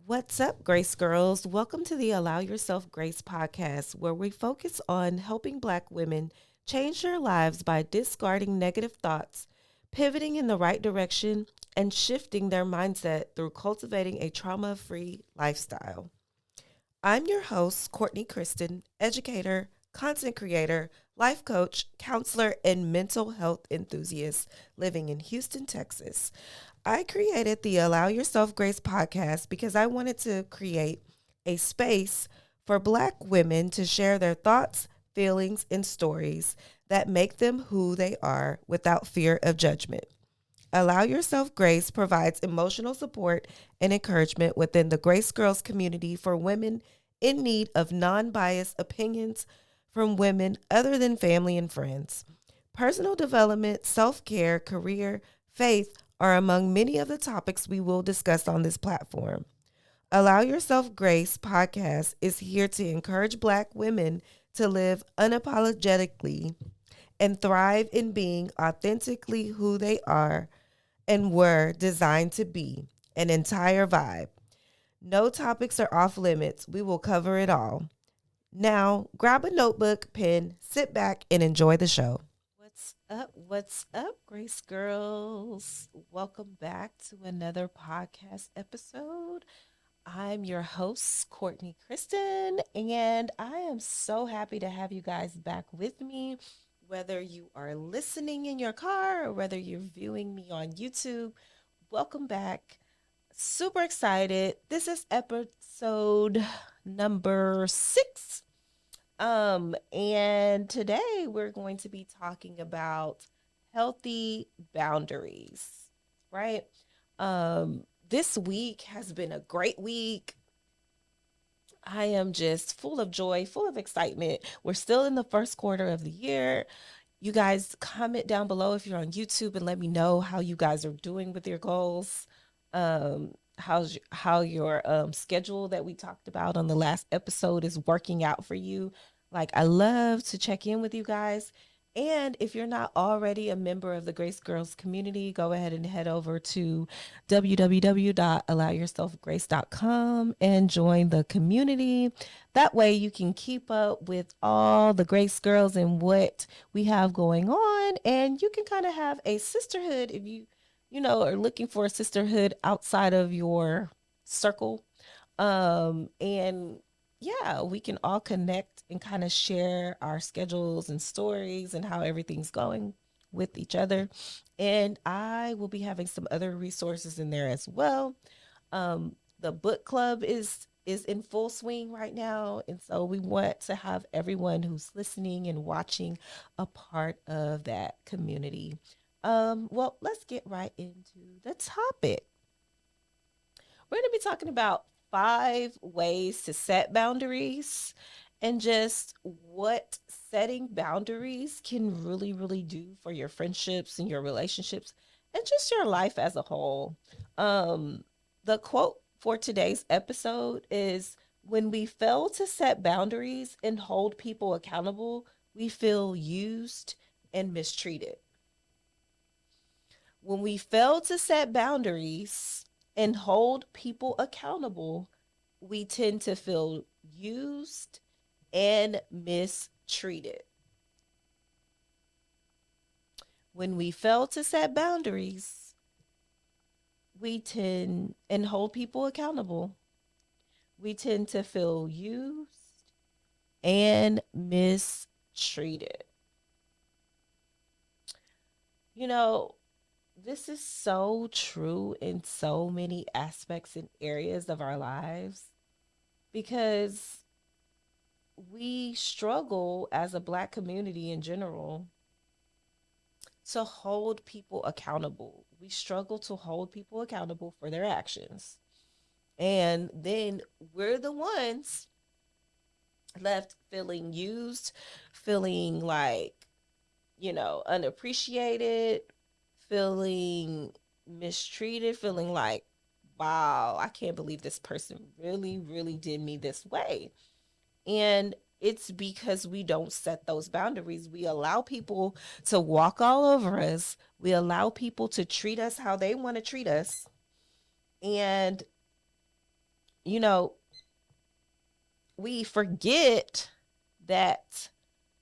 What's up, Grace Girls? Welcome to the Allow Yourself Grace podcast, where we focus on helping Black women change their lives by discarding negative thoughts, pivoting in the right direction, and shifting their mindset through cultivating a trauma free lifestyle. I'm your host, Courtney Kristen, educator, content creator, life coach, counselor, and mental health enthusiast living in Houston, Texas. I created the Allow Yourself Grace podcast because I wanted to create a space for Black women to share their thoughts, feelings, and stories that make them who they are without fear of judgment. Allow Yourself Grace provides emotional support and encouragement within the Grace Girls community for women in need of non biased opinions from women other than family and friends. Personal development, self care, career, faith are among many of the topics we will discuss on this platform. Allow Yourself Grace podcast is here to encourage Black women to live unapologetically and thrive in being authentically who they are and were designed to be an entire vibe. No topics are off limits. We will cover it all. Now, grab a notebook, pen, sit back, and enjoy the show. What's up? What's up, Grace Girls? Welcome back to another podcast episode. I'm your host, Courtney Kristen, and I am so happy to have you guys back with me. Whether you are listening in your car or whether you're viewing me on YouTube, welcome back. Super excited. This is episode number 6. And today we're going to be talking about healthy boundaries, right? This week has been a great week. I am just full of joy, full of excitement. We're still in the first quarter of the year. You guys comment down below if you're on YouTube and let me know how you guys are doing with your goals. How your schedule that we talked about on the last episode is working out for you. Like, I love to check in with you guys. And if you're not already a member of the Grace Girls community, go ahead and head over to www.allowyourselfgrace.com and join the community. That way you can keep up with all the Grace Girls and what we have going on. And you can kind of have a sisterhood if you are looking for a sisterhood outside of your circle. And yeah, we can all connect and kind of share our schedules and stories and how everything's going with each other. And I will be having some other resources in there as well. The book club is in full swing right now, and so we want to have everyone who's listening and watching a part of that community. Well, let's get right into the topic. We're going to be talking about 5 ways to set boundaries and just what setting boundaries can really, really do for your friendships and your relationships and just your life as a whole. The quote for today's episode is: when we fail to set boundaries and hold people accountable, we feel used and mistreated. When we fail to set boundaries and hold people accountable, we tend to feel used and mistreated. When we fail to set boundaries, we tend and hold people accountable, we tend to feel used and mistreated. You know, this is so true in so many aspects and areas of our lives because we struggle as a Black community in general to hold people accountable. We struggle to hold people accountable for their actions. And then we're the ones left feeling used, feeling like, unappreciated, feeling mistreated, feeling like, wow, I can't believe this person really, really did me this way. And it's because we don't set those boundaries. We allow people to walk all over us. We allow people to treat us how they want to treat us. And you know, we forget that,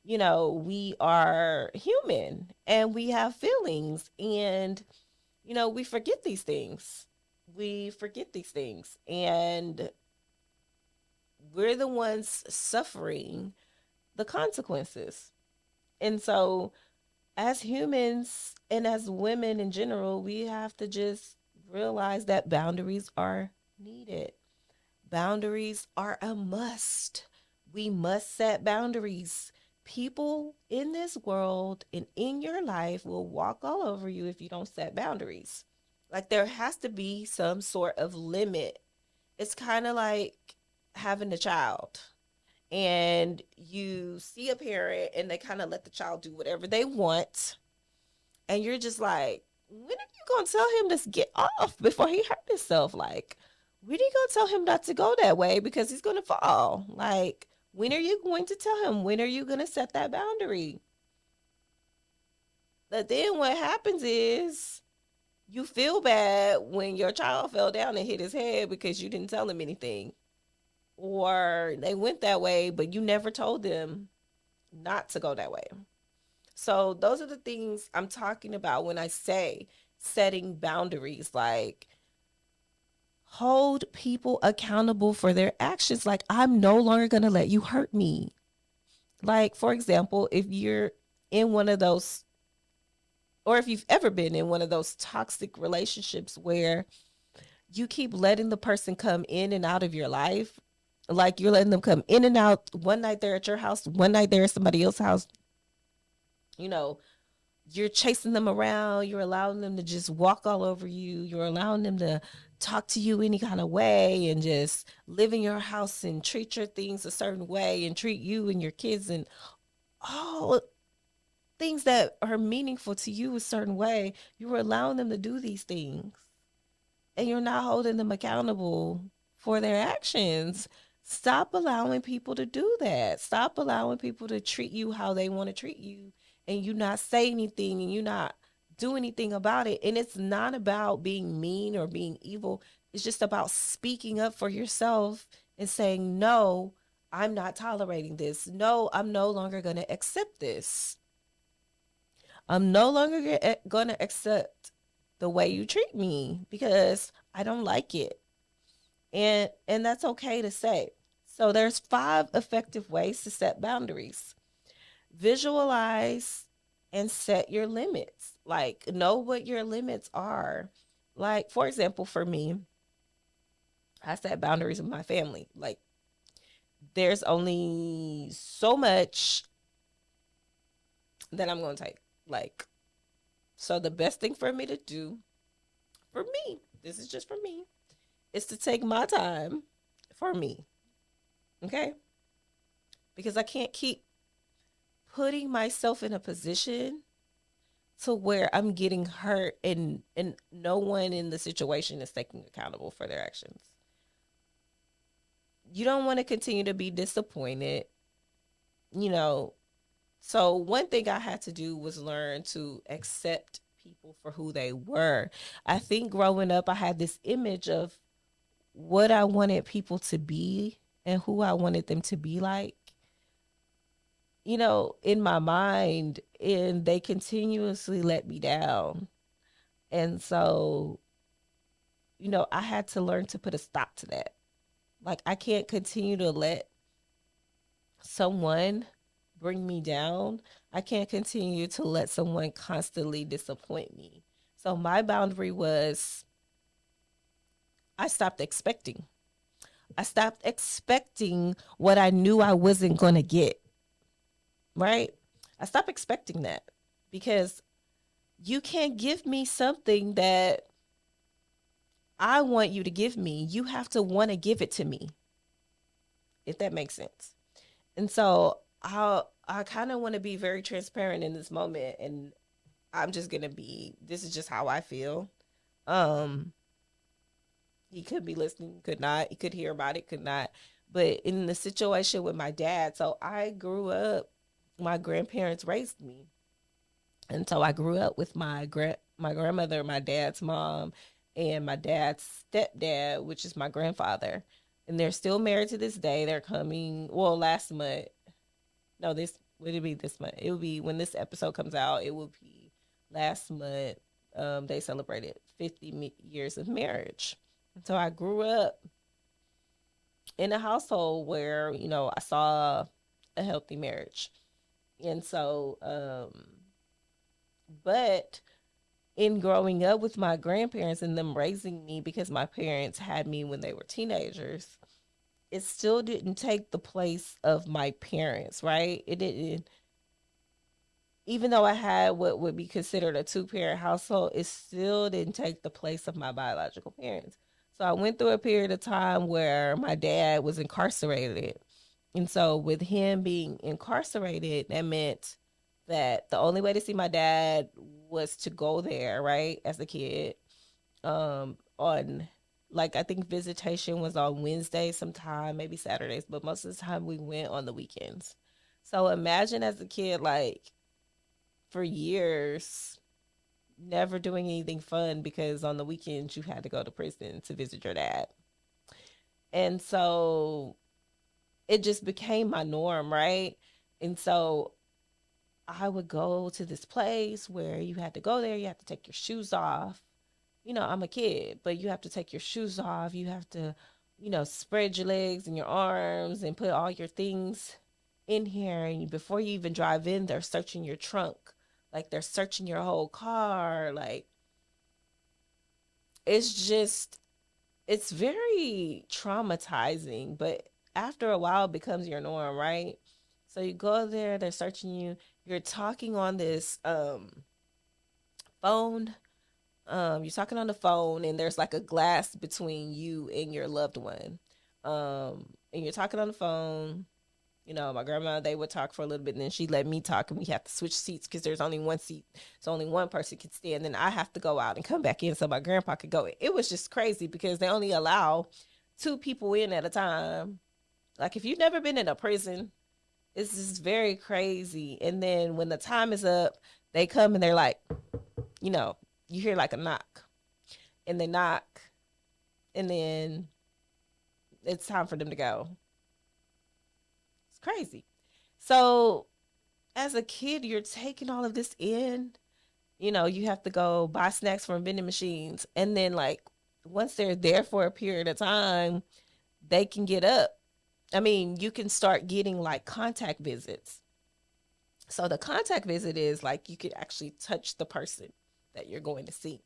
we are human and we have feelings, and, we forget these things. We forget these things, and we're the ones suffering the consequences. And so, as humans and as women in general, we have to just realize that boundaries are needed. Boundaries are a must. We must set boundaries. People in this world and in your life will walk all over you if you don't set boundaries. Like, there has to be some sort of limit. It's kind of like having a child, and you see a parent and they kind of let the child do whatever they want, and you're just like, when are you gonna tell him to get off before he hurt himself? Like, when are you gonna tell him not to go that way because he's gonna fall? Like, when are you going to tell him? When are you gonna set that boundary? But then what happens is you feel bad when your child fell down and hit his head because you didn't tell him anything. Or they went that way, but you never told them not to go that way. So those are the things I'm talking about when I say setting boundaries. Like, hold people accountable for their actions. Like, I'm no longer going to let you hurt me. Like, for example, if you're in one of those, or if you've ever been in one of those toxic relationships where you keep letting the person come in and out of your life, like you're letting them come in and out. One night they're at your house, one night they're at somebody else's house, you know, you're chasing them around, you're allowing them to just walk all over you, you're allowing them to talk to you any kind of way and just live in your house and treat your things a certain way and treat you and your kids and all things that are meaningful to you a certain way. You're allowing them to do these things, and you're not holding them accountable for their actions. Stop allowing people to do that. Stop allowing people to treat you how they want to treat you, and you not say anything and you not do anything about it. And it's not about being mean or being evil. It's just about speaking up for yourself and saying, no, I'm not tolerating this. No, I'm no longer going to accept this. I'm no longer going to accept the way you treat me because I don't like it. And that's okay to say. So there's 5 effective ways to set boundaries. Visualize and set your limits. Like, know what your limits are. Like, for example, for me, I set boundaries with my family. Like, there's only so much that I'm going to take. Like, so the best thing for me to do, for me, this is just for me, is to take my time for me. Okay? Because I can't keep putting myself in a position to where I'm getting hurt and no one in the situation is taking accountable for their actions. You don't want to continue to be disappointed, you know. So one thing I had to do was learn to accept people for who they were. I think growing up I had this image of what I wanted people to be and who I wanted them to be like, in my mind, and they continuously let me down. And so, I had to learn to put a stop to that. Like, I can't continue to let someone bring me down. I can't continue to let someone constantly disappoint me. So my boundary was I stopped expecting. I stopped expecting what I knew I wasn't going to get. Right? I stopped expecting that because you can't give me something that I want you to give me. You have to want to give it to me, if that makes sense. And so I kind of want to be very transparent in this moment, and I'm just going to be, this is just how I feel. Um he could be listening, could not. He could hear about it, could not. But in the situation with my dad, so I grew up, my grandparents raised me. And so I grew up with my grandmother, my dad's mom, and my dad's stepdad, which is my grandfather. and they're still married to this day. They're coming, well, last month. No, this would it be this month? It will be when this episode comes out. It will be last month. They celebrated 50 years of marriage. So I grew up in a household where I saw a healthy marriage, and so but in growing up with my grandparents and them raising me, because my parents had me when they were teenagers, it still didn't take the place of my parents, right? It didn't, even though I had what would be considered a two-parent household, it still didn't take the place of my biological parents. So I went through a period of time where my dad was incarcerated. And so with him being incarcerated, that meant that the only way to see my dad was to go there, right, as a kid. On, like, I think visitation was on Wednesdays sometime, maybe Saturdays, but most of the time we went on the weekends. So imagine as a kid, like, for years never doing anything fun because on the weekends you had to go to prison to visit your dad. And so it just became my norm, right? And so I would go to this place where you had to go there, you have to take your shoes off. I'm a kid, but you have to take your shoes off. You have to, spread your legs and your arms and put all your things in here. And before you even drive in, they're searching your trunk. Like they're searching your whole car. Like it's just, it's very traumatizing, but after a while it becomes your norm, right? So you go there, they're searching you. You're talking on this phone. You're talking on the phone, and there's like a glass between you and your loved one. And you're talking on the phone. My grandma, they would talk for a little bit, and then she let me talk, and we have to switch seats because there's only one seat, so only one person can stand. Then I have to go out and come back in so my grandpa could go in. It was just crazy because they only allow two people in at a time. Like if you've never been in a prison, it's just very crazy. And then when the time is up, they come and they're like, you know, you hear like a knock, and they knock, and then it's time for them to go. It's crazy. So as a kid, you're taking all of this in. You have to go buy snacks from vending machines. And then, like, once they're there for a period of time, they can get up. I mean, you can start getting like contact visits. So, the contact visit is like you could actually touch the person that you're going to see.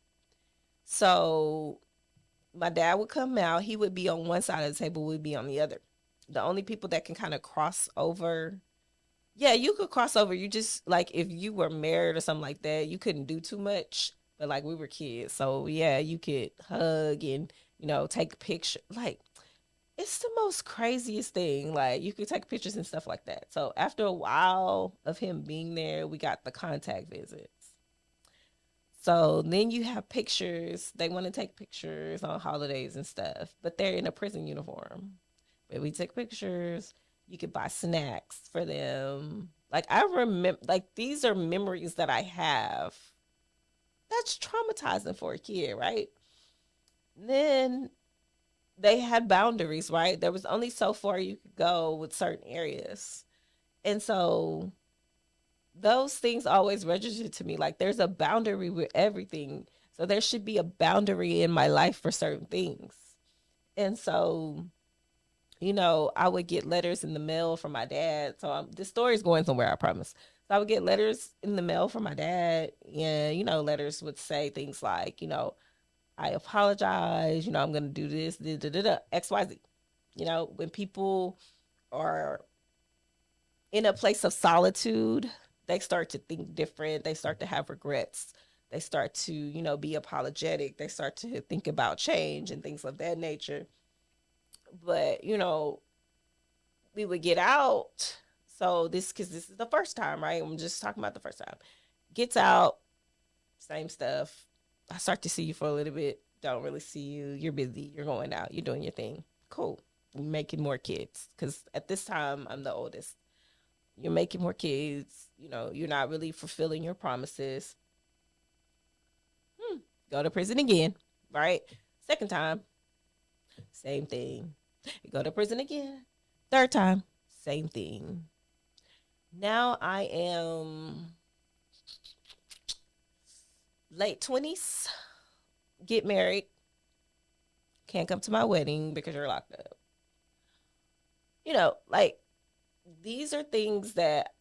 So, my dad would come out. He would be on one side of the table, we'd be on the other. The only people that can kind of cross over, yeah, you could cross over. You just like if you were married or something like that, you couldn't do too much. But like we were kids, so yeah, you could hug and take a picture. Like it's the most craziest thing. Like you could take pictures and stuff like that. So after a while of him being there, we got the contact visits. So then you have pictures. They want to take pictures on holidays and stuff, but they're in a prison uniform. But we take pictures. You could buy snacks for them. Like I remember, like these are memories that I have. That's traumatizing for a kid, right? Then they had boundaries, right? There was only so far you could go with certain areas. And so those things always registered to me. Like there's a boundary with everything. So there should be a boundary in my life for certain things. And so, I would get letters in the mail from my dad. So this story is going somewhere, I promise. So I would get letters in the mail from my dad. And, letters would say things like, I apologize. I'm going to do this, da, da, da, da, XYZ. When people are in a place of solitude, they start to think different. They start to have regrets. They start to, be apologetic. They start to think about change and things of that nature. But, we would get out. So because this is the first time, right? I'm just talking about the first time. Gets out, same stuff. I start to see you for a little bit. Don't really see you. You're busy. You're going out. You're doing your thing. Cool. You're making more kids. Because at this time, I'm the oldest. You're making more kids. You're not really fulfilling your promises. Go to prison again, right? Second time, same thing. You go to prison again. Third time, same thing. Now I am late 20s, get married, can't come to my wedding because you're locked up. Like these are things that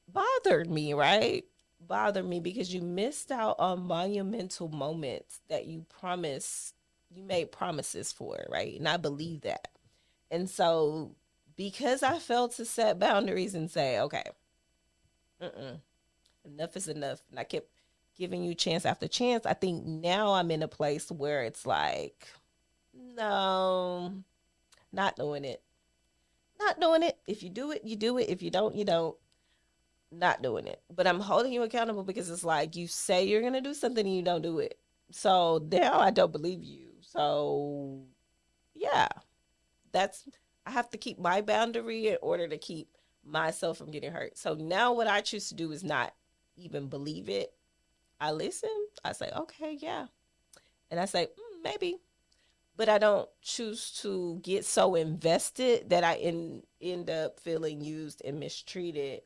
bothered me, right? Bothered me because you missed out on monumental moments that you made promises for, right? And I believe that. And so, because I failed to set boundaries and say, okay, mm-mm, enough is enough, and I kept giving you chance after chance, I think now I'm in a place where it's like, no, not doing it. Not doing it. If you do it, you do it. If you don't, you don't. Not doing it. But I'm holding you accountable because it's like you say you're going to do something and you don't do it. So now I don't believe you. So, yeah, that's I have to keep my boundary in order to keep myself from getting hurt. So now what I choose to do is not even believe it. I listen. I say, okay, yeah. And I say, maybe. But I don't choose to get so invested that end up feeling used and mistreated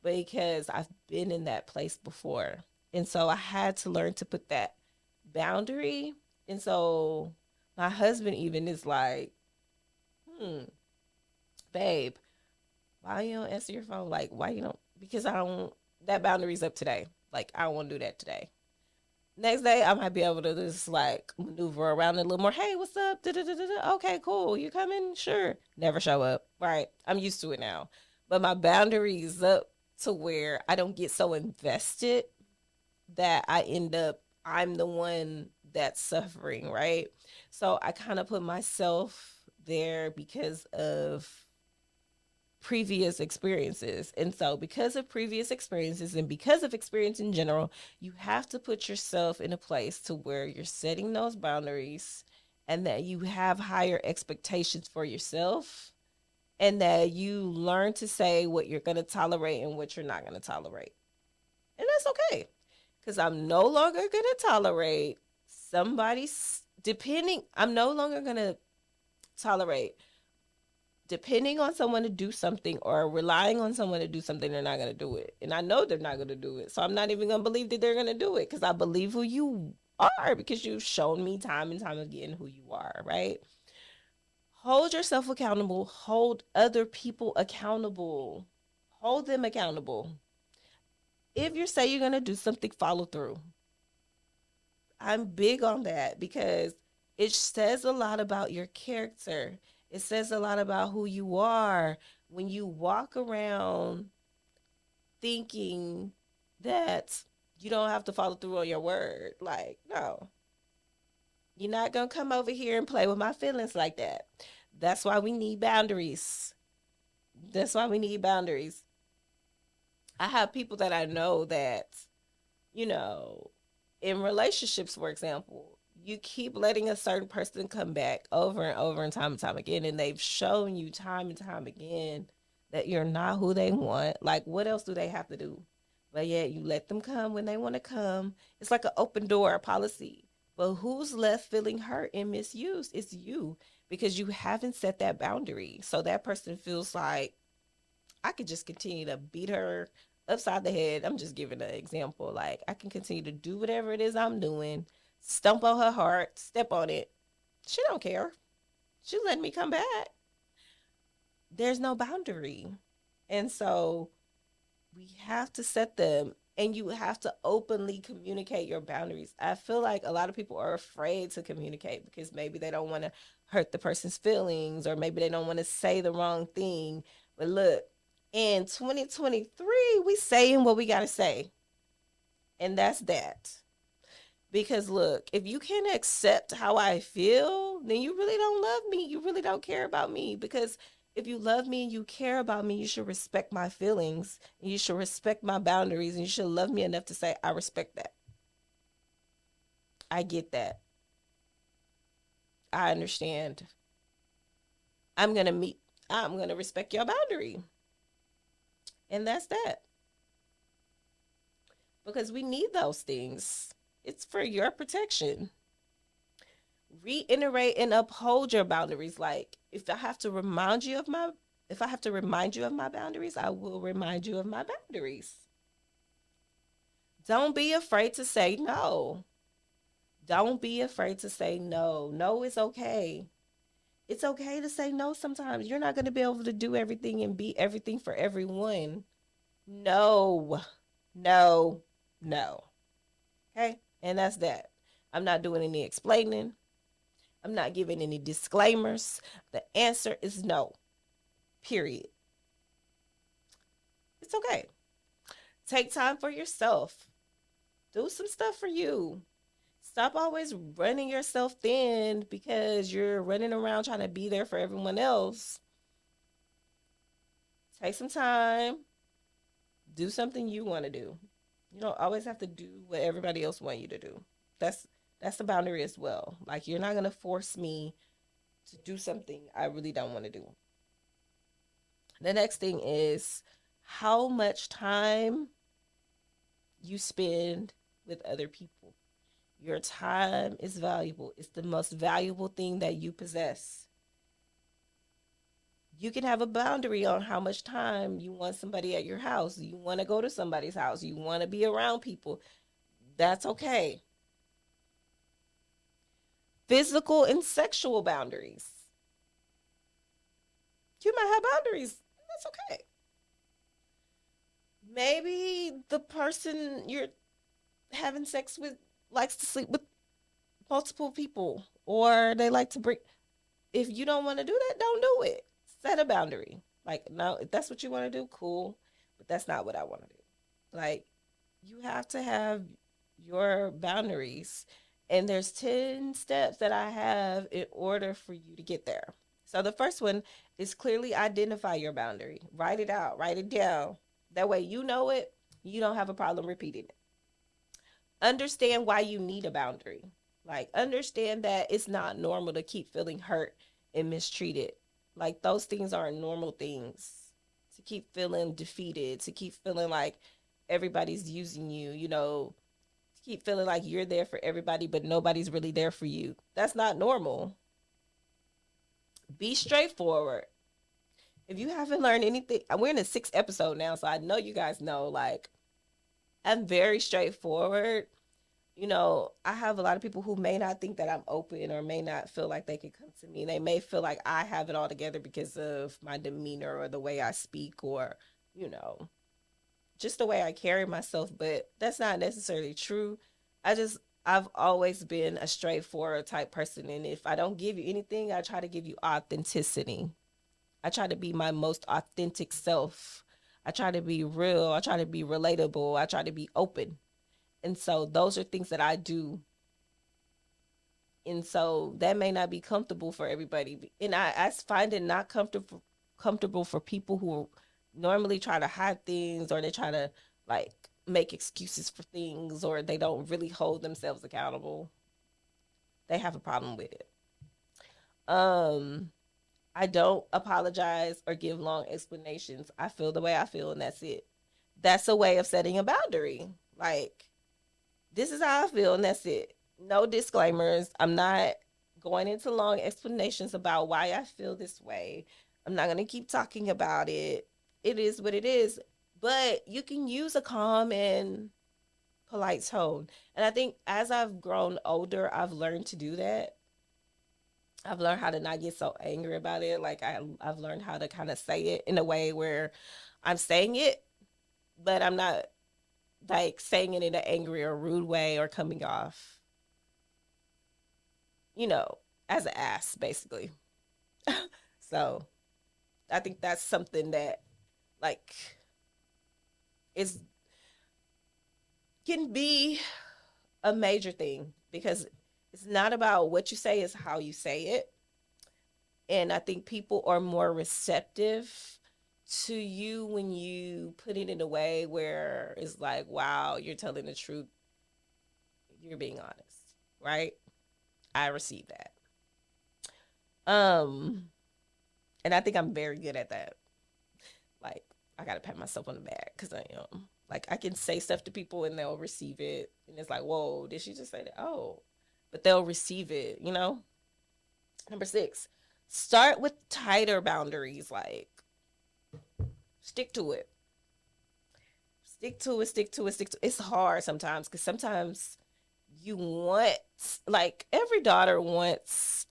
because I've been in that place before. And so I had to learn to put that boundary. And so my husband even is like, babe, why you don't answer your phone? Like, why you don't? Because I don't, that boundary's up today. Like, I don't want to do that today. Next day, I might be able to just like maneuver around a little more. Hey, what's up? Da-da-da-da-da. Okay, cool. You coming? Sure. Never show up. Right. I'm used to it now. But my boundaries up to where I don't get so invested that I'm the one that's suffering. Right. So I kind of put myself there because of previous experiences. And so, because of previous experiences and because of experience in general, you have to put yourself in a place to where you're setting those boundaries and that you have higher expectations for yourself and that you learn to say what you're going to tolerate and what you're not going to tolerate. And that's okay because I'm no longer going to tolerate I'm no longer going to tolerate depending on someone to do something or relying on someone to do something, they're not going to do it. And I know they're not going to do it. So I'm not even going to believe that they're going to do it because I believe who you are because you've shown me time and time again who you are, right? Hold yourself accountable. Hold other people accountable. Hold them accountable. If you say you're going to do something, follow through. I'm big on that because it says a lot about your character. It says a lot about who you are when you walk around thinking that you don't have to follow through on your word. Like, no, you're not going to come over here and play with my feelings like that. That's why we need boundaries. That's why we need boundaries. I have people that I know that, you know, in relationships, for example, you keep letting a certain person come back over and over and time again, and they've shown you time and time again that you're not who they want. Like, what else do they have to do? But yet, you let them come when they want to come. It's like an open door policy. But who's left feeling hurt and misused? It's you because you haven't set that boundary. So that person feels like I could just continue to beat her upside the head. I'm just giving an example. Like I can continue to do whatever it is I'm doing, stomp on her heart, step on it. She don't care. She letting me come back. There's no boundary. And so we have to set them and you have to openly communicate your boundaries. I feel like a lot of people are afraid to communicate because maybe they don't want to hurt the person's feelings or maybe they don't want to say the wrong thing. But look, in 2023, we saying what we got to say. And that's that. Because look, if you can't accept how I feel, then you really don't love me. You really don't care about me. Because if you love me and you care about me, you should respect my feelings. And you should respect my boundaries. And you should love me enough to say, I respect that. I get that. I understand. I'm going to meet, I'm going to respect your boundary. And that's that. Because we need those things. It's for your protection. Reiterate and uphold your boundaries. Like if I have to remind you of my boundaries, I will remind you of my boundaries. Don't be afraid to say no. Don't be afraid to say no. No is okay. It's okay to say no sometimes. You're not going to be able to do everything and be everything for everyone. No, no, no. Okay? And that's that. I'm not doing any explaining. I'm not giving any disclaimers. The answer is no. Period. It's okay. Take time for yourself. Do some stuff for you. Stop always running yourself thin because you're running around trying to be there for everyone else. Take some time. Do something you want to do. You don't always have to do what everybody else want you to do. That's that's the boundary as well. Like you're not gonna force me to do something I really don't want to do. The next thing is how much time you spend with other people. Your time is valuable. It's the most valuable thing that you possess. You can have a boundary on how much time you want somebody at your house. You want to go to somebody's house. You want to be around people. That's okay. Physical and sexual boundaries. You might have boundaries. That's okay. Maybe the person you're having sex with likes to sleep with multiple people, or they like to bring. If you don't want to do that, don't do it. Set a boundary. Like, no, if that's what you want to do, cool. But that's not what I want to do. Like, you have to have your boundaries. And there's 10 steps that I have in order for you to get there. So the first one is clearly identify your boundary. Write it out, write it down. That way you know it, you don't have a problem repeating it. Understand why you need a boundary. Like, understand that it's not normal to keep feeling hurt and mistreated. Like, those things aren't normal things. To keep feeling defeated, to keep feeling like everybody's using you, to keep feeling like you're there for everybody, but nobody's really there for you. That's not normal. Be straightforward. If you haven't learned anything, we're in the sixth episode now, so I know you guys know, like, I'm very straightforward. I have a lot of people who may not think that I'm open or may not feel like they can come to me. They may feel like I have it all together because of my demeanor or the way I speak or, you know, just the way I carry myself. But that's not necessarily true. I've always been a straightforward type person. And if I don't give you anything, I try to give you authenticity. I try to be my most authentic self. I try to be real. I try to be relatable. I try to be open. And so those are things that I do. And so that may not be comfortable for everybody. And I find it not comfortable for people who normally try to hide things or they try to like make excuses for things or they don't really hold themselves accountable. They have a problem with it. Um I don't apologize or give long explanations. I feel the way I feel and that's it. That's a way of setting a boundary. Like, this is how I feel and that's it. No disclaimers. I'm not going into long explanations about why I feel this way. I'm not going to keep talking about it. It is what it is. But you can use a calm and polite tone. And I think as I've grown older, I've learned to do that. I've learned how to not get so angry about it. Like I've learned how to kind of say it in a way where I'm saying it, but I'm not like saying it in an angry or rude way or coming off, you know, as an ass, basically. So I think that's something that like is can be a major thing because it's not about what you say, it's how you say it. And I think people are more receptive to you when you put it in a way where it's like, wow, you're telling the truth, you're being honest, right? I receive that. Um, and I think I'm very good at that. Like, I gotta pat myself on the back because I am. Like, I can say stuff to people and they'll receive it, and it's like, whoa, did she just say that? Oh, but they'll receive it, you know? Number 6, start with tighter boundaries. Like, stick to it. Stick to it, stick to it, stick to it. It's hard sometimes because sometimes you want, like, every daughter wants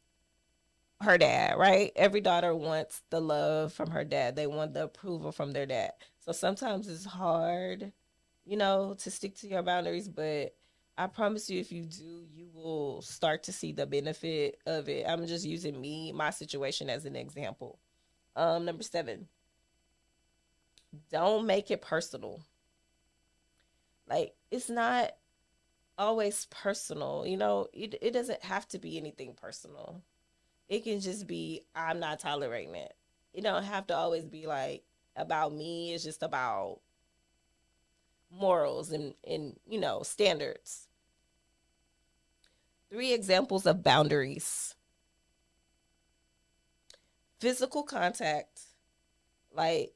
her dad, right? Every daughter wants the love from her dad. They want the approval from their dad. So sometimes it's hard, to stick to your boundaries, but I promise you, if you do, you will start to see the benefit of it. I'm just using my situation as an example. Number 7, don't make it personal. Like, it's not always personal, it doesn't have to be anything personal. It can just be, I'm not tolerating it. It don't have to always be like about me. It's just about morals and standards. 3 examples of boundaries: physical contact, like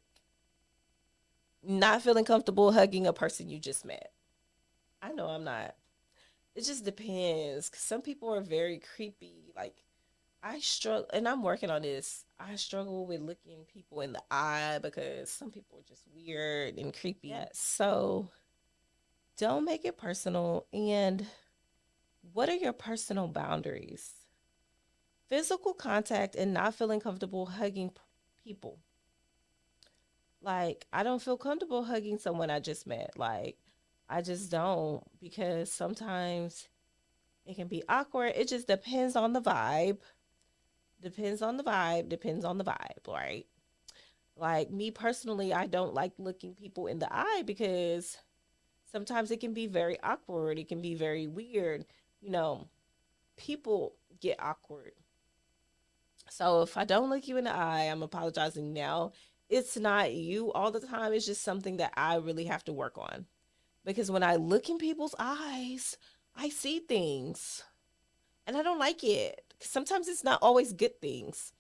not feeling comfortable hugging a person you just met. I know I'm not. It just depends. 'Cause some people are very creepy. Like, I struggle, and I'm working on this. I struggle with looking people in the eye because some people are just weird and creepy. Yeah, so don't make it personal. And what are your personal boundaries? Physical contact and not feeling comfortable hugging people. Like, I don't feel comfortable hugging someone I just met. Like, I just don't, because sometimes it can be awkward. It just depends on the vibe. Depends on the vibe. Depends on the vibe, right? Like, me personally, I don't like looking people in the eye because sometimes it can be very awkward. It can be very weird. You know, people get awkward. So if I don't look you in the eye, I'm apologizing now. It's not you all the time. It's just something that I really have to work on. Because when I look in people's eyes, I see things and I don't like it. Sometimes it's not always good things.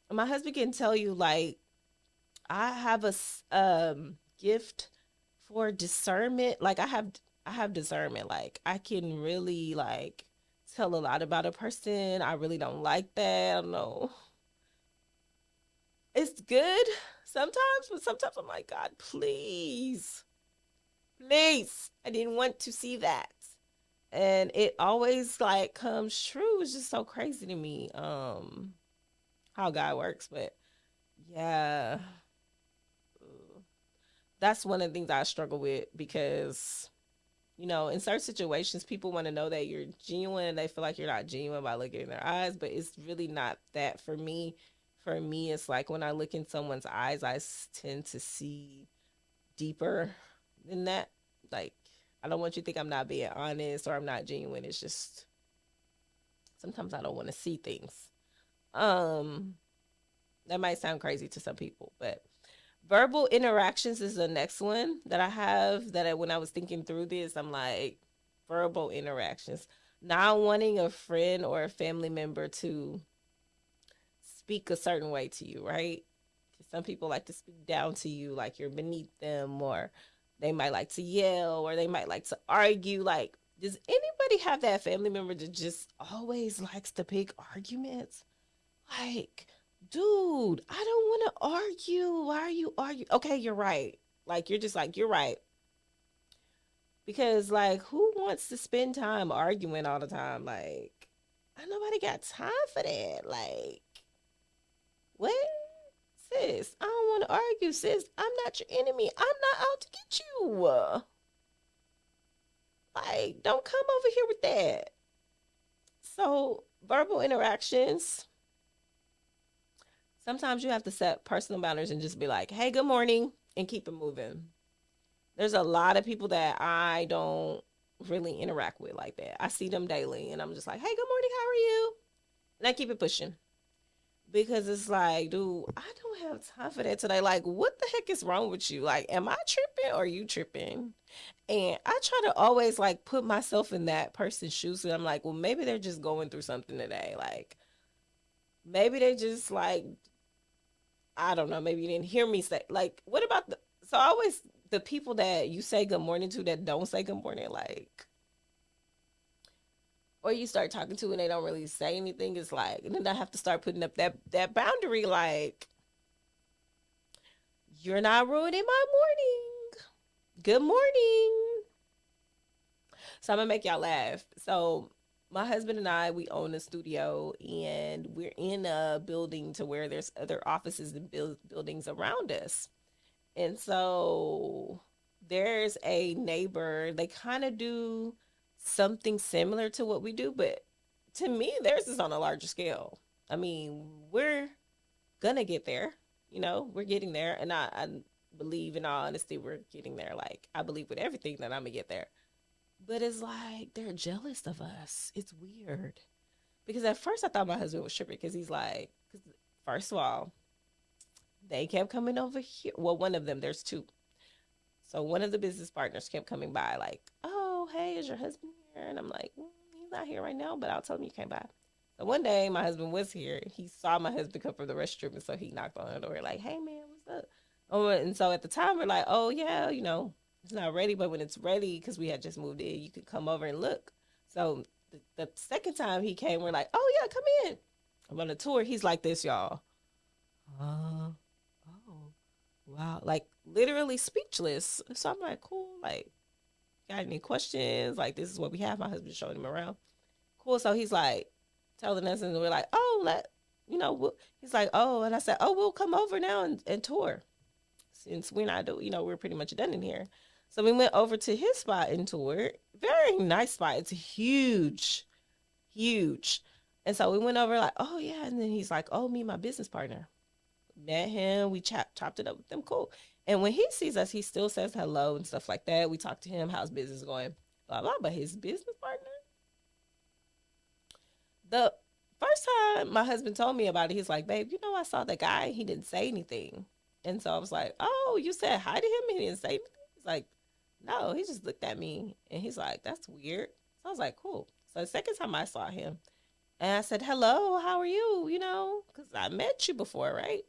My husband can tell you, like, I have a gift for discernment. Like, I have discernment. Like, I can really, like, tell a lot about a person. I really don't like that. I don't know. It's good sometimes, but sometimes I'm like, God, please, please. I didn't want to see that. And it always like comes true. It's just so crazy to me, how God works. But yeah, that's one of the things I struggle with because, in certain situations, people want to know that you're genuine and they feel like you're not genuine by looking in their eyes, but it's really not that for me. For me, it's like when I look in someone's eyes, tend to see deeper than that. Like, I don't want you to think I'm not being honest or I'm not genuine. It's just sometimes I don't want to see things. Um, that might sound crazy to some people, but verbal interactions is the next one that I have. When I was thinking through this, I'm like, verbal interactions, not wanting a friend or a family member to speak a certain way to you, right? Some people like to speak down to you like you're beneath them, or they might like to yell, or they might like to argue. Like, does anybody have that family member that just always likes to pick arguments? Like, dude, I don't want to argue. Why are you arguing? Okay, you're right. Like, you're just like, you're right. Because, like, who wants to spend time arguing all the time? Like, nobody got time for that. Like, what? Sis, I don't want to argue, sis. I'm not your enemy. I'm not out to get you. Like, don't come over here with that. So, verbal interactions, sometimes you have to set personal boundaries and just be like, hey, good morning, and keep it moving. There's a lot of people that I don't really interact with like that. I see them daily, and I'm just like, hey, good morning, how are you? And I keep it pushing. Because it's like, dude, I don't have time for that today. Like, what the heck is wrong with you? Like, am I tripping or are you tripping? And I try to always like put myself in that person's shoes. And I'm like, well, maybe they're just going through something today. Like, maybe they just like, I don't know, maybe you didn't hear me say, like, what about so I always, the people that you say good morning to that don't say good morning, like, or you start talking to and they don't really say anything, it's like, and then I have to start putting up that boundary, like, you're not ruining my morning. Good morning. So I'm gonna make y'all laugh. So my husband and I, we own a studio, and we're in a building to where there's other offices and buildings around us. And so there's a neighbor, they kind of do something similar to what we do, but to me, theirs is on a larger scale. I mean, we're gonna get there, we're getting there. And I believe, in all honesty, we're getting there. Like, I believe with everything that I'm gonna get there. But it's like they're jealous of us. It's weird. Because at first I thought my husband was tripping because he's like, cause first of all, they kept coming over here. Well, one of them, there's two. So one of the business partners kept coming by, like, "Oh, hey, is your husband here?" And I'm like, "He's not here right now, but I'll tell him you came by." So one day my husband was here. He saw my husband come from the restroom, and so he knocked on the door, like, "Hey, man, what's up?" Oh, and so at the time we're like, "Oh yeah, it's not ready, but when it's ready, because we had just moved in, you could come over and look." So the second time he came, we're like, "Oh yeah, come in." I'm on a tour. He's like this, y'all. Oh, wow. Like, literally speechless. So I'm like, cool. Like, got any questions? Like, this is what we have. My husband showing him around. Cool. So he's like telling us, and we're like, oh, he's like, oh, and I said, oh, we'll come over now and tour, since we're not we're pretty much done in here. So we went over to his spot and toured. Very nice spot. It's huge, huge. And so we went over, like, oh yeah. And then he's like, oh, me, my business partner. Met him. We chopped it up with them. Cool. And when he sees us, he still says hello and stuff like that. We talk to him. How's business going? Blah blah. But his business partner, the first time my husband told me about it, he's like, "Babe, I saw the guy. He didn't say anything." And so I was like, "Oh, you said hi to him and he didn't say anything?" He's like, "No, he just looked at me." And he's like, "That's weird." So I was like, "Cool." So the second time I saw him, and I said, "Hello, how are you?" Because I met you before, right?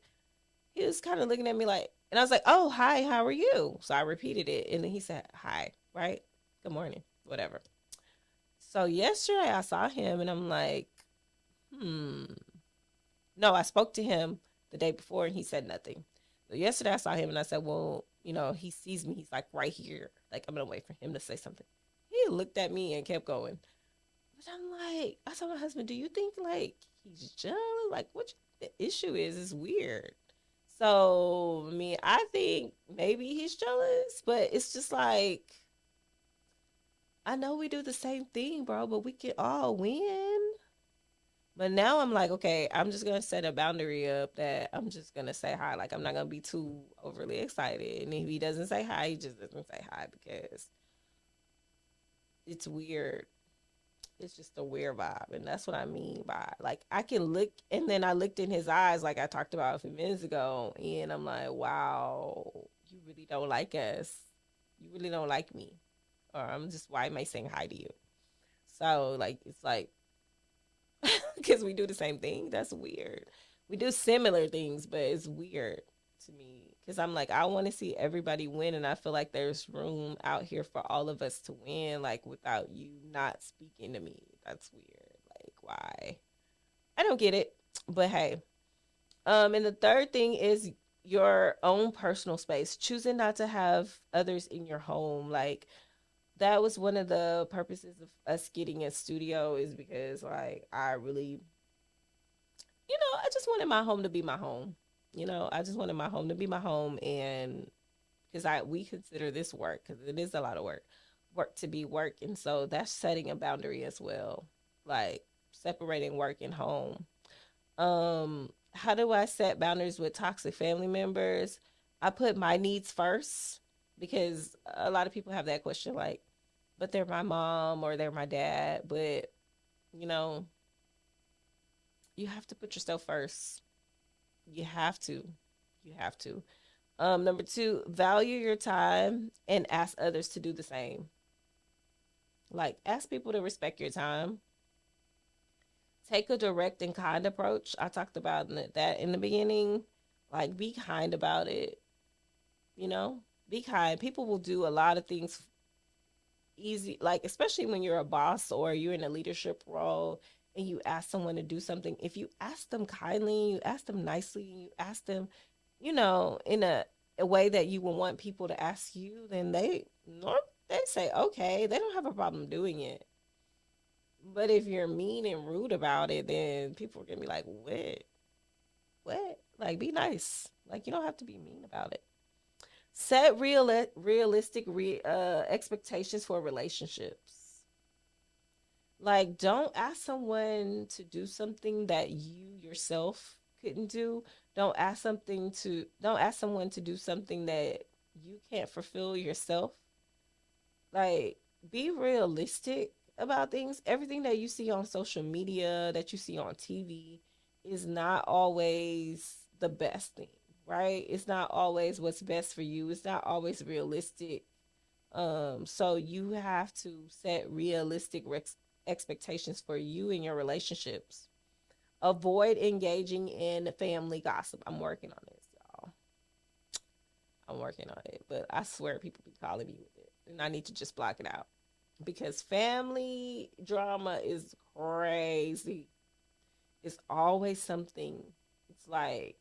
He was kind of looking at me like, and I was like, "Oh, hi, how are you?" So I repeated it, and then he said, "Hi," right? Good morning, whatever. So yesterday I saw him, and I'm like, hmm. No, I spoke to him the day before, and he said nothing. So yesterday I saw him, and I said, "Well, he sees me. He's like right here. Like, I'm gonna wait for him to say something." He looked at me and kept going. But I'm like, I told my husband, "Do you think like he's jealous? Like, what the issue is? It's weird." So, I mean, I think maybe he's jealous, but it's just like, I know we do the same thing, bro, but we can all win. But now I'm like, okay, I'm just gonna set a boundary up that I'm just gonna say hi. Like, I'm not gonna be too overly excited. And if he doesn't say hi, he just doesn't say hi, because it's weird. It's just a weird vibe. And that's what I mean by, like, I can look, and then I looked in his eyes like I talked about a few minutes ago, and I'm like, wow, you really don't like us. You really don't like me. Or I'm just, why am I saying hi to you? So, like, it's like, because we do the same thing. That's weird. We do similar things, but it's weird to me, because I'm like, I want to see everybody win, and I feel like there's room out here for all of us to win, like, without you not speaking to me. That's weird. Like, why? I don't get it. But hey, and the third thing is your own personal space. Choosing not to have others in your home, like, that was one of the purposes of us getting a studio, is because, like, I really, I just wanted my home to be my home. I just wanted my home to be my home, and because we consider this work, because it is a lot of work to be work, and so that's setting a boundary as well, like separating work and home. How do I set boundaries with toxic family members? I put my needs first, because a lot of people have that question, like, but they're my mom or they're my dad, but you know, you have to put yourself first. You have to. You have to. Number two, value your time and ask others to do the same. Like, ask people to respect your time. Take a direct and kind approach. I talked about that in the beginning. Like, be kind about it. You know, be kind. People will do a lot of things. easy, like especially when you're a boss or you're in a leadership role and you ask someone to do something. If you ask them kindly, you ask them nicely, you ask them, in a way that you would want people to ask you, then they say okay. They don't have a problem doing it. But if you're mean and rude about it, then people are gonna be like, what? Like, be nice. Like, you don't have to be mean about it. Set realistic expectations for relationships. Like, don't ask someone to do something that you yourself couldn't do. Don't ask someone to do something that you can't fulfill yourself. Like, be realistic about things. Everything that you see on social media, that you see on TV, is not always the best thing, right? It's not always what's best for you. It's not always realistic. So you have to set realistic expectations for you in your relationships. Avoid engaging in family gossip. I'm working on this, y'all. I'm working on it, but I swear people be calling me with it, and I need to just block it out because family drama is crazy. It's always something. It's like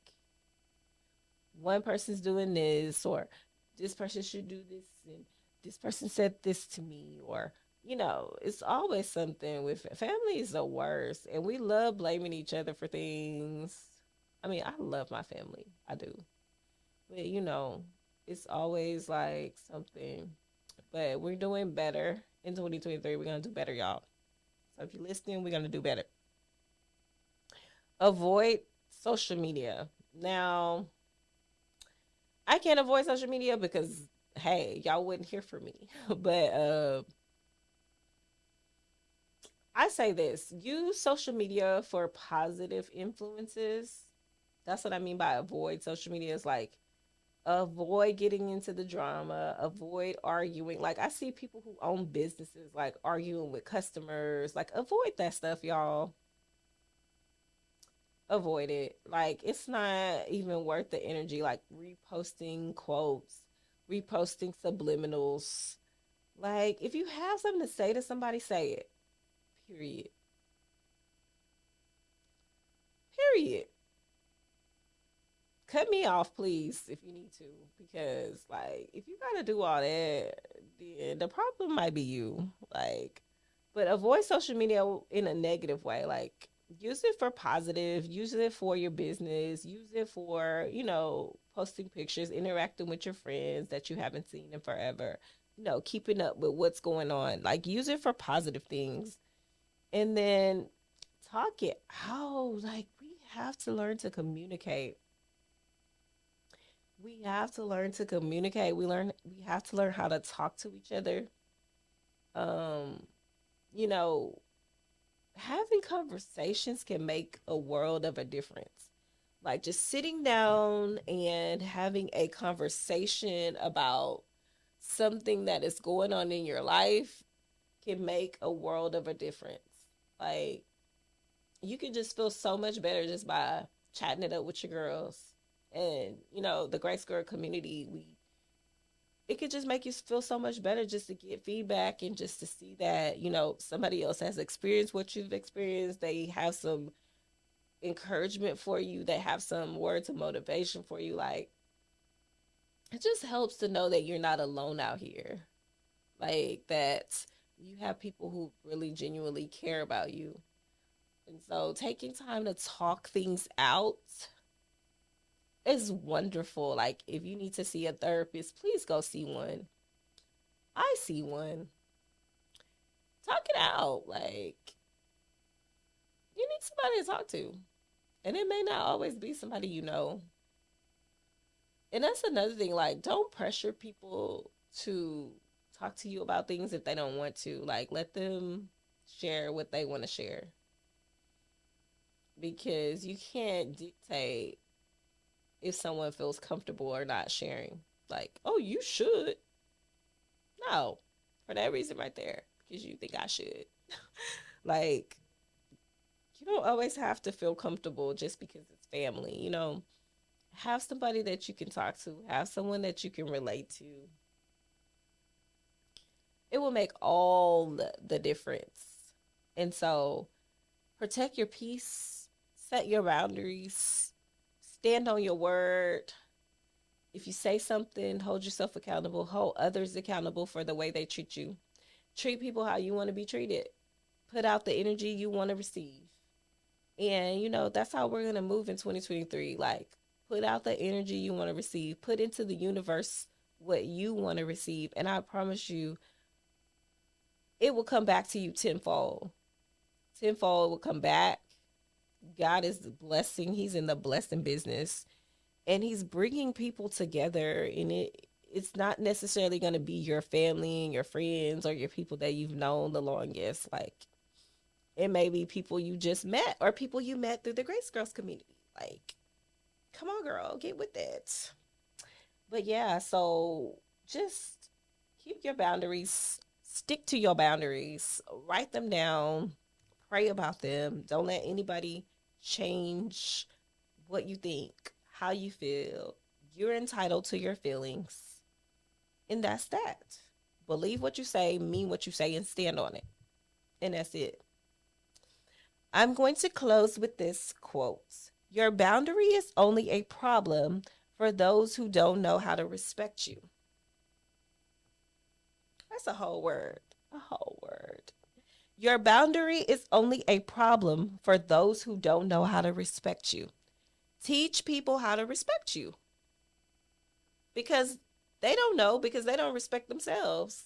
one person's doing this, or this person should do this, and this person said this to me, or it's always something with family is the worst, and we love blaming each other for things. I mean, I love my family, I do, but it's always like something. But we're doing better in 2023. We're gonna do better, y'all. So if you're listening, we're gonna do better. Avoid social media. Now, I can't avoid social media because hey, y'all wouldn't hear from me. But I say this: use social media for positive influences. That's what I mean by avoid social media. Is like avoid getting into the drama, avoid arguing. Like I see people who own businesses like arguing with customers. Like avoid that stuff, y'all. Avoid it. Like it's not even worth the energy. Like reposting quotes, reposting subliminals. Like if you have something to say to somebody, say it. Period. Period. Cut me off, please, if you need to, because like if you gotta do all that, then the problem might be you. Like, but avoid social media in a negative way. Like, use it for positive. Use it for your business. Use it for posting pictures, interacting with your friends that you haven't seen in forever. Keeping up with what's going on. Like, use it for positive things, and then talk it out. Like, we have to learn to communicate. We have to learn to communicate. We have to learn how to talk to each other. Um, you know, Having conversations can make a world of a difference. Like just sitting down and having a conversation about something that is going on in your life can make a world of a difference. Like you can just feel so much better just by chatting it up with your girls. And the Grace Girl community, we it could just make you feel so much better just to get feedback and just to see that somebody else has experienced what you've experienced. They have some encouragement for you. They have some words of motivation for you. Like it just helps to know that you're not alone out here. Like that you have people who really genuinely care about you. And so taking time to talk things out is wonderful. Like if you need to see a therapist, please go see one. I see one. Talk it out. Like you need somebody to talk to. And it may not always be somebody you know. And that's another thing. Like, don't pressure people to talk to you about things if they don't want to. Like, let them share what they want to share. Because you can't dictate if someone feels comfortable or not sharing. Like, oh, you should. No, for that reason right there. Because you think I should. Like, you don't always have to feel comfortable just because it's family. Have somebody that you can talk to, have someone that you can relate to. It will make all the difference. And so protect your peace, set your boundaries, stand on your word. If you say something, hold yourself accountable, hold others accountable for the way they treat you. Treat people how you want to be treated. Put out the energy you want to receive. And, that's how we're going to move in 2023. Like, put out the energy you want to receive, put into the universe what you want to receive. And I promise you, it will come back to you tenfold. Tenfold will come back. God is blessing. He's in the blessing business. And he's bringing people together. And it's not necessarily going to be your family and your friends or your people that you've known the longest. Like, it may be people you just met or people you met through the Grace Girls community. Like, come on, girl, get with it. But yeah, so just keep your boundaries, stick to your boundaries, write them down, pray about them. Don't let anybody change what you think, how you feel. You're entitled to your feelings. And that's that. Believe what you say, mean what you say, and stand on it. And that's it. I'm going to close with this quote. Your boundary is only a problem for those who don't know how to respect you. That's a whole word. A whole word. Your boundary is only a problem for those who don't know how to respect you. Teach people how to respect you because they don't know, because they don't respect themselves.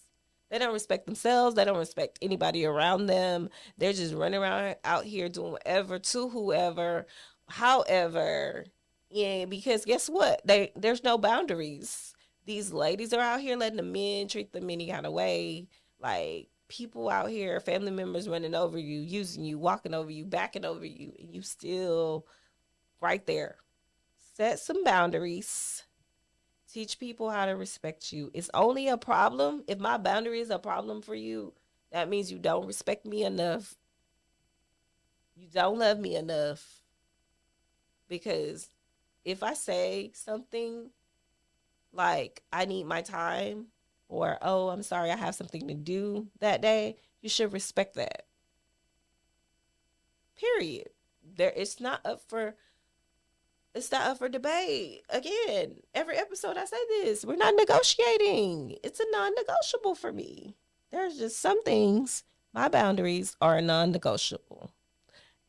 They don't respect themselves. They don't respect anybody around them. They're just running around out here doing whatever to whoever, however. Yeah, because guess what? There's no boundaries. These ladies are out here letting the men treat them any kind of way. Like, people out here, family members running over you, using you, walking over you, backing over you, and you still right there. Set some boundaries. Teach people how to respect you. It's only a problem. If my boundary is a problem for you, that means you don't respect me enough. You don't love me enough. Because if I say something like, I need my time, or, oh, I'm sorry, I have something to do that day, you should respect that. Period. It's not up for debate. Again, every episode I say this. We're not negotiating. It's a non-negotiable for me. There's just some things, my boundaries are non-negotiable.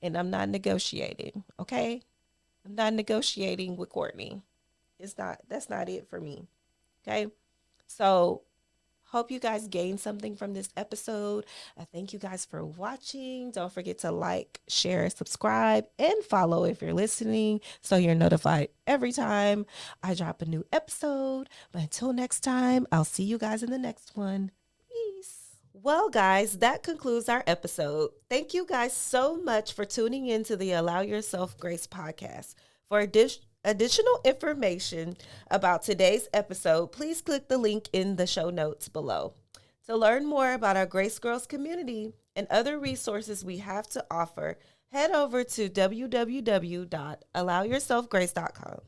And I'm not negotiating, okay? I'm not negotiating with Courtney. That's not it for me. Okay? So hope you guys gained something from this episode. I thank you guys for watching. Don't forget to like, share, subscribe, and follow if you're listening so you're notified every time I drop a new episode. But until next time, I'll see you guys in the next one. Peace. Well, guys, that concludes our episode. Thank you guys so much for tuning in to the Allow Yourself Grace podcast. For additional information about today's episode, please click the link in the show notes below. To learn more about our Grace Girls community and other resources we have to offer, head over to www.allowyourselfgrace.com.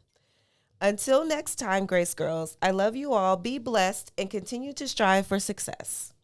Until next time, Grace Girls, I love you all. Be blessed and continue to strive for success.